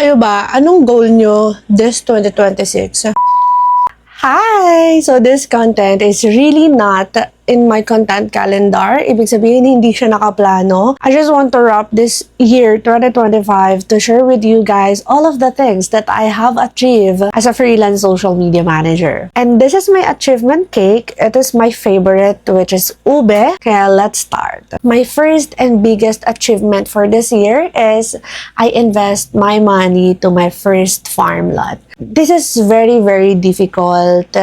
Kayo ba, anong goal nyo this 2026? Hi! So this content is really not in my content calendar. Ibig sabihin, hindi siya nakaplano. I just want to wrap this year, 2025, to share with you guys all of the things that I have achieved as a freelance social media manager. And this is my achievement cake. It is my favorite, which is ube. Kaya let's start. My first and biggest achievement for this year is I invest my money to my first farm lot. This is very difficult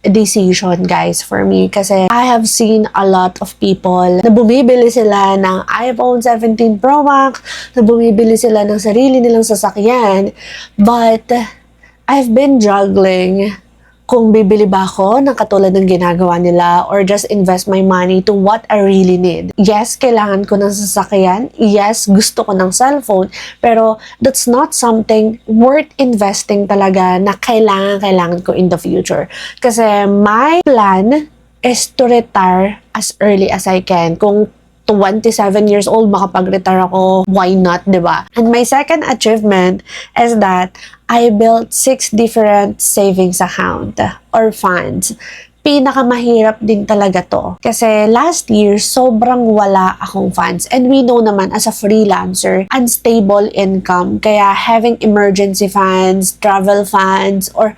decision, guys, for me kasi I have seen a lot of people na bumibili sila ng iPhone 17 Pro Max, na bumibili sila ng sarili nilang sasakyan, but I've been juggling kung bibili ba ako ng katulad ng ginagawa nila or just invest my money to what I really need. Yes, kailangan ko ng sasakyan. Yes, gusto ko ng cellphone. Pero that's not something worth investing talaga na kailangan ko in the future. Kasi my plan is to retire as early as I can. Kung 27 years old, makapag-retire ako, why not, diba? And my second achievement is that I built 6 different savings account or funds. Pinakamahirap din talaga to. Kasi last year, sobrang wala akong funds. And we know naman, as a freelancer, unstable income. Kaya having emergency funds, travel funds, or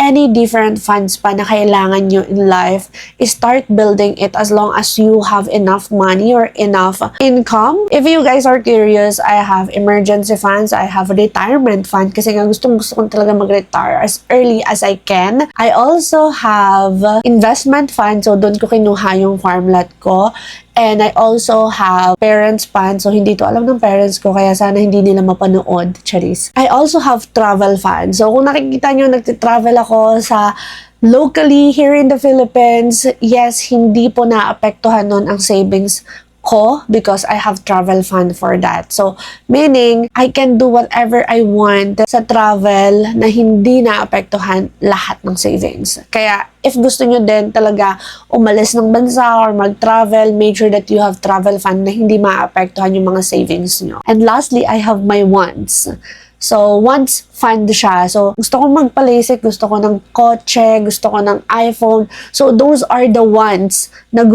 any different funds pa na kailangan nyo in life, start building it as long as you have enough money or enough income. If you guys are curious, I have emergency funds, I have retirement fund kasi nga gusto ko talaga mag-retire as early as I can. I also have investment fund, so doon ko kinuha yung farm lot ko. And I also have parents fund. So, hindi to alam ng parents ko. Kaya sana hindi nila mapanood. Charis. I also have travel fund. So, kung nakikita nyo, nagtitravel ako sa locally here in the Philippines, yes, hindi po naapektuhan nun ang savings ko because I have travel fund for that. So, meaning, I can do whatever I want sa travel na hindi naapektuhan lahat ng savings. Kaya, if gusto nyo din talaga umalis ng bansa or mag-travel, make sure that you have travel fund na hindi maapektuhan yung mga savings nyo. And lastly, I have my wants. So, wants fund siya. So, gusto ko magpa-LASIK, gusto ko ng kotse, gusto ko ng iPhone. So, those are the wants na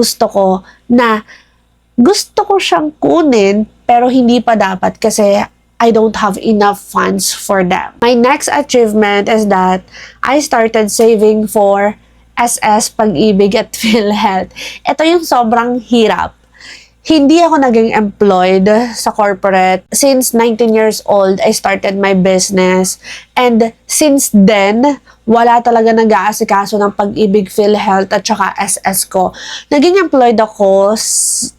gusto ko siyang kunin pero hindi pa dapat kasi I don't have enough funds for them. My next achievement is that I started saving for SS, Pag-ibig at PhilHealth. Ito yung sobrang hirap. Hindi ako naging employed sa corporate. Since 19 years old, I started my business. And since then, wala talaga nag-aasikaso ng Pag-ibig, PhilHealth at saka SS ko. Naging employed ako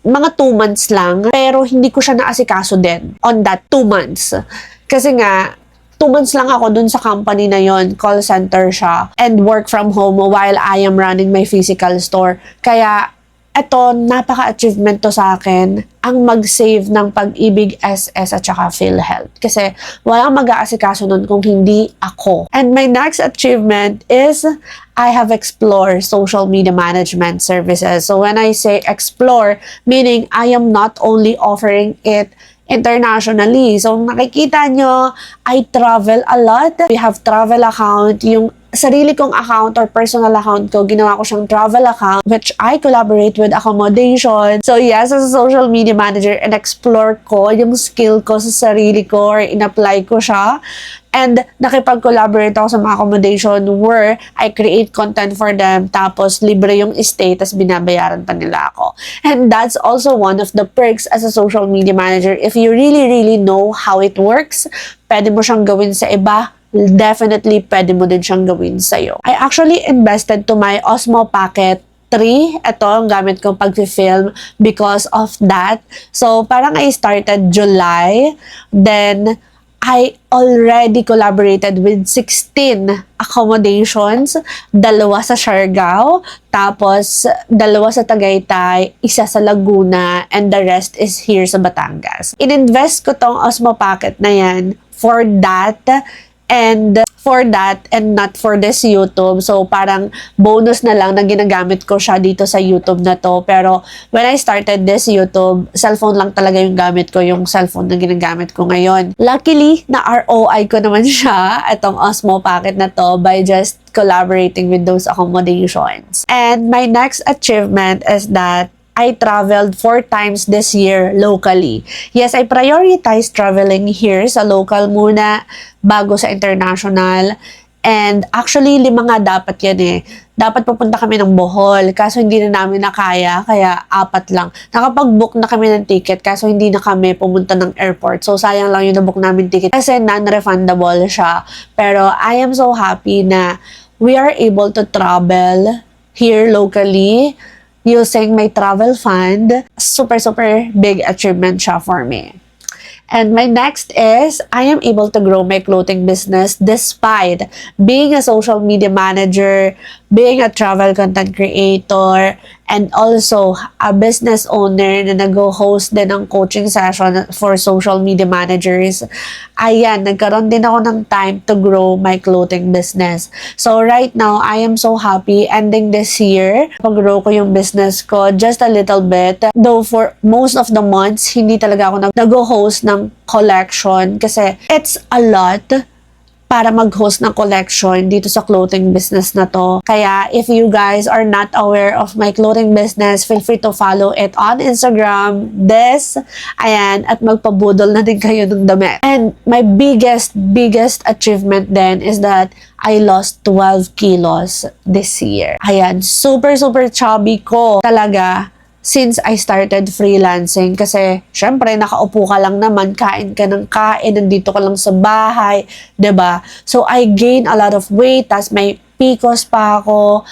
mga 2 months lang, pero hindi ko siya naasikaso din on that 2 months. Kasi nga, 2 months lang ako dun sa company na yon, call center siya, and work from home while I am running my physical store. Kaya, eto, napaka-achievement to sa akin, ang mag-save ng Pag-ibig, SS at saka PhilHealth. Kasi walang mag-aasikaso nun kung hindi ako. And my next achievement is I have explored social media management services. So when I say explore, meaning I am not only offering it internationally. So nakikita nyo, I travel a lot. We have travel account, yung sarili kong account or personal account ko, ginawa ko siyang travel account which I collaborate with accommodation. So yes, as a social media manager, and explore ko yung skill ko sa sarili ko or in-apply ko siya. And nakipag-collaborate ako sa mga accommodation where I create content for them, tapos libre yung stay, tapos binabayaran pa nila ako. And that's also one of the perks as a social media manager. If you really know how it works, pwede mo siyang gawin sa iba, definitely pwede mo din siyang gawin sa'yo. I actually invested to my Osmo Pocket 3. Ito ang gamit kong pag-film because of that. So, parang I started July, then I already collaborated with 16 accommodations, 2 sa Siargao, tapos 2 sa Tagaytay, 1 sa Laguna, and the rest is here sa Batangas. In-invest ko tong Osmo Pocket na yan for that And for that and not for this YouTube. So parang bonus na lang na ginagamit ko siya dito sa YouTube na to. Pero when I started this YouTube, cellphone lang talaga yung gamit ko, yung cellphone na ginagamit ko ngayon. Luckily, na ROI ko naman siya, itong Osmo Pocket na to, by just collaborating with those accommodations. And my next achievement is that I traveled 4 times this year locally. Yes, I prioritize traveling here sa local muna bago sa international. And actually, 5 nga dapat yan eh. Dapat pupunta kami ng Bohol, kaso hindi na namin nakaya, kaya 4 lang. Nakapag-book na kami ng ticket, kaso hindi na kami pumunta ng airport. So, sayang lang yung na-book namin ticket kasi non-refundable siya. Pero I am so happy na we are able to travel here locally using my travel fund. Super big achievement siya for me. And my next is, I am able to grow my clothing business despite being a social media manager, being a travel content creator, and also a business owner na nag-host din ng coaching session for social media managers. Ayan, nagkaroon din ako ng time to grow my clothing business. So right now, I am so happy ending this year. Pag-grow ko yung business ko just a little bit. Though for most of the months, hindi talaga ako nag-host ng collection kasi it's a lot para mag-host ng collection dito sa clothing business na to. Kaya if you guys are not aware of my clothing business, feel free to follow it on Instagram, ayan, at magpabudol na din kayo ng damit. And my biggest achievement then is that I lost 12 kilos this year. Ayan, super chubby ko talaga since I started freelancing. Kasi, syempre, nakaupo ka lang naman, kain ka ng kain, nandito ka lang sa bahay, 'di ba? So, I gained a lot of weight, tas may PCOS pa ako.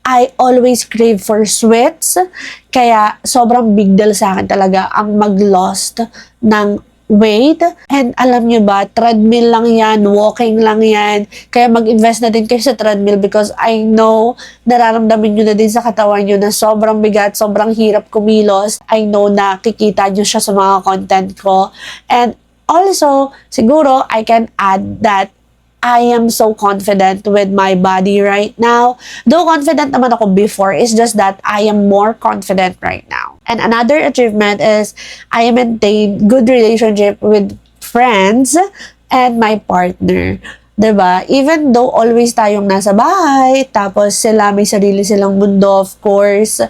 I always crave for sweets, kaya sobrang big deal sa akin talaga ang mag-lost ng weight. And alam nyo ba, treadmill lang yan, walking lang yan. Kaya mag-invest na din kayo sa treadmill because I know, nararamdamin nyo na din sa katawan nyo na sobrang bigat, sobrang hirap kumilos. I know na kikita nyo siya sa mga content ko. And also, siguro, I can add that I am so confident with my body right now. Though confident naman ako before, it's just that I am more confident right now. And another achievement is I maintain good relationship with friends and my partner. 'Di ba? Even though always tayong nasa bahay, tapos sila may sarili silang mundo, of course,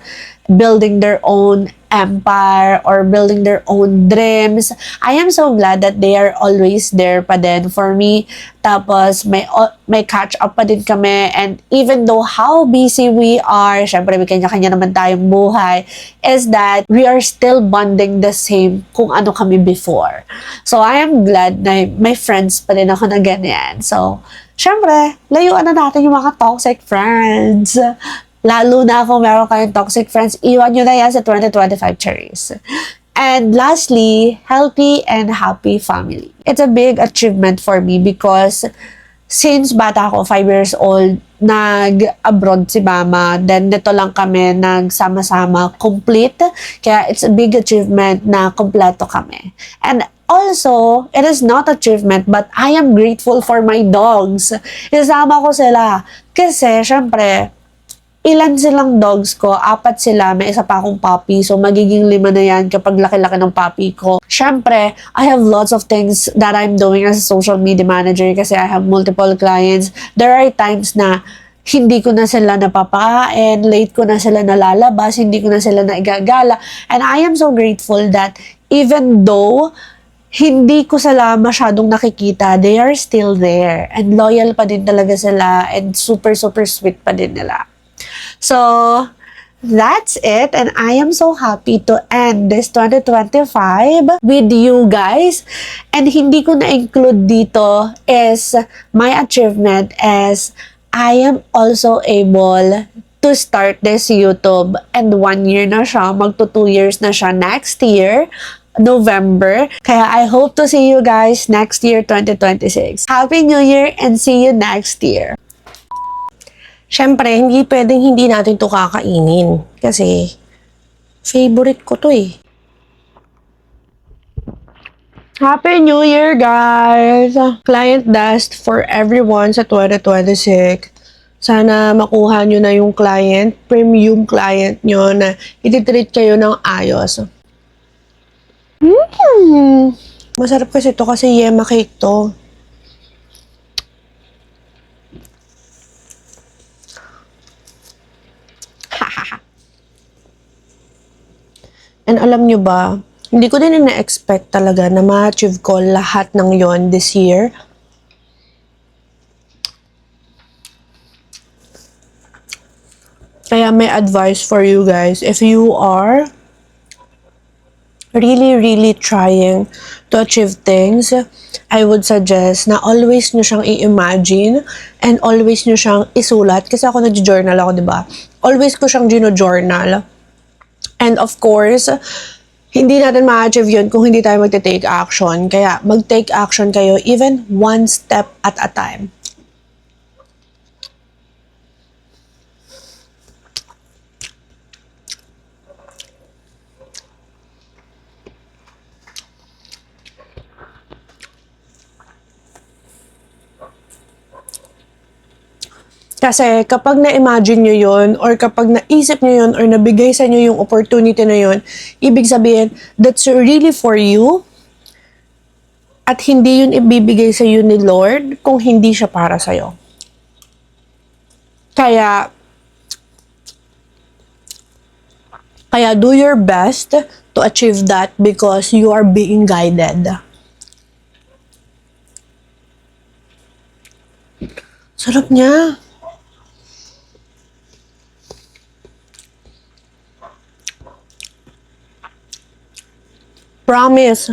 building their own empire or building their own dreams. I am so glad that they are always there pa din for me. Tapos may catch up pa din kami, and even though how busy we are, syempre may kanya-kanya naman tayong buhay, is that we are still bonding the same kung ano kami before. So I am glad na may friends pa din ako na ganyan. So syempre, layuan na natin yung mga toxic friends. Lalo na kung meron kayong toxic friends, iwan nyo na yan sa 2025 cherries. And lastly, healthy and happy family. It's a big achievement for me because since bata ako, 5 years old, nag-abroad si mama. Then dito lang kami nagsama-sama, complete. Kaya it's a big achievement na kompleto kami. And also, it is not achievement, but I am grateful for my dogs. Isama ko sila. Kasi, syempre, ilan silang dogs ko? 4 sila. May isa pa akong puppy. So, magiging 5 na yan kapag laki-laki ng puppy ko. Siyempre, I have lots of things that I'm doing as a social media manager kasi I have multiple clients. There are times na hindi ko na sila napapakain, late ko na sila nalalabas, hindi ko na sila naigagala. And I am so grateful that even though hindi ko sila masyadong nakikita, they are still there. And loyal pa din talaga sila and super sweet pa din nila. So, that's it, and I am so happy to end this 2025 with you guys. And hindi ko na-include dito is my achievement as I am also able to start this YouTube, and 1 year na siya, magto 2 years na siya next year, November. Kaya I hope to see you guys next year, 2026. Happy New Year and see you next year. Siyempre, hindi pwedeng hindi natin to kakainin. Kasi, favorite ko to eh. Happy New Year, guys! Client Dust for everyone sa 2026. Sana makuha nyo na yung premium client nyo na ititreat kayo ng ayos. Masarap kasi ito kasi yema cake to. And alam nyo ba, hindi ko din na-expect talaga na ma-achieve ko lahat ng yon this year. Kaya may advice for you guys. If you are really trying to achieve things, I would suggest na always nyo siyang i-imagine and always nyo siyang isulat. Kasi ako nag-journal ako, di ba? Always ko siyang gino-journal. And of course, hindi natin ma-achieve yun kung hindi tayo magte-take action. Kaya mag-take action kayo even one step at a time. Kasi kapag na-imagine nyo yun, or kapag naisip nyo yun, or nabigay sa nyo yung opportunity na yun, ibig sabihin, that's really for you, at hindi yun ibibigay sa iyo ni Lord kung hindi siya para sa'yo. Kaya do your best to achieve that because you are being guided. Sarap niya. Promise.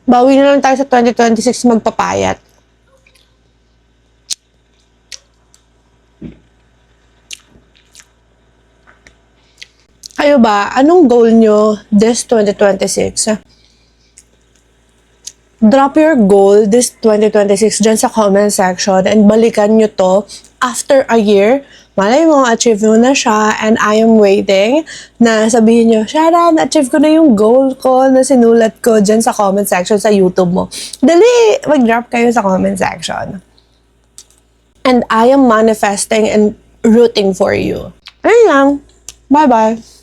Bawi na lang tayo sa 2026 magpapayat. Kayo ba, anong goal nyo this 2026? Drop your goal this 2026 dyan sa comment section and balikan nyo to after a year. Malay mo, achieve mo na siya and I am waiting na sabihin nyo, Sharon, achieve ko na yung goal ko na sinulat ko dyan sa comment section sa YouTube mo. Dali! Mag-drop kayo sa comment section. And I am manifesting and rooting for you. Ayun lang. Bye-bye.